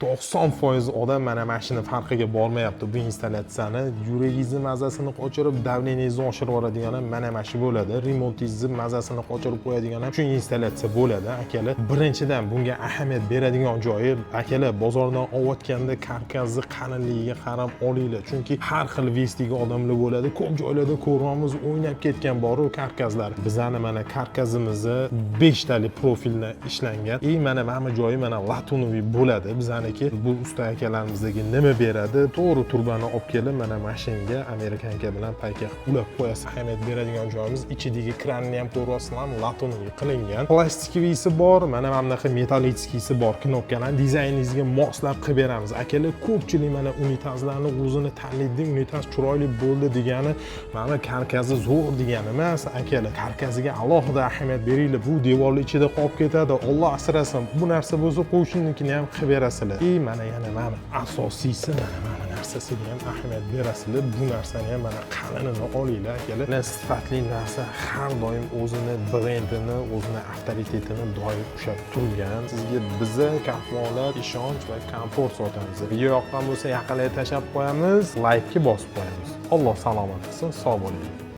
90% odam mana mashina farqiga bormayapti bu installyatsiyani. Yuragingizni mazasini qochirib, davleningizni oshirib yuboradigan mana shu bo'ladi. Remontingizni mazasini qochirib qo'yadigan ham shu installyatsiya bo'ladi, akalar. Birinchidan bunga ahamiyat beradigan joyi, akalar, bozordan olayotganda karkasni qalinligiga qarab olinglar. Chunki har xil vestiga odamlar bo'ladi. Ko'p joylarda ko'ramiz, o'ynab ketgan boru karkaslar. Bizani mana karkasimizni 5 tali profildan ishlangan. Mana hamma joyi mana latunoviy bo'ladi. Bizani bu usta akalarimizga nima beradi? To'g'ri turbani olib kelib mana mashinaga amerikanka bilan payka ulab qo'yasiz. Ahamiyat beradigan joyimiz ichidagi kranni ham ko'ryapsizlarmi? Latunoviy qilingan. Plastikivisi bor, mana bunaqa metallitskisi bor. Knopkalarni dizayningizga moslab qilib beramiz. Akalar, ko'pchilik mana unitazlarni o'zini tanlaydi, unitaz chiroyli bo'ldi degani, mana karkasi zo'r degani emas, akalar. Karkasiga alohida ahamiyat beringlar. Bu devorlar ichida qolib ketadi. Alloh asrasin. Bu narsa bo'lsa qo'shninikini ham qilib berasizlar. Mana yana mana asosiysi mana narsasiga ham ahamiyat berasizlar. Bu narsani ham mana qalinini olinglar, akalar. Sifatli narsa har doim o'zini brendini, o'zini avtoritetini doim ushlab turgan. Sizga biza kafolat, ishonch va komfort sotamiz. Video yoqqan bo'lsa, yaqinlarga tashlab qo'yamiz, like bosib qo'yamiz. Alloh salomat qilsin, sog' bo'ling.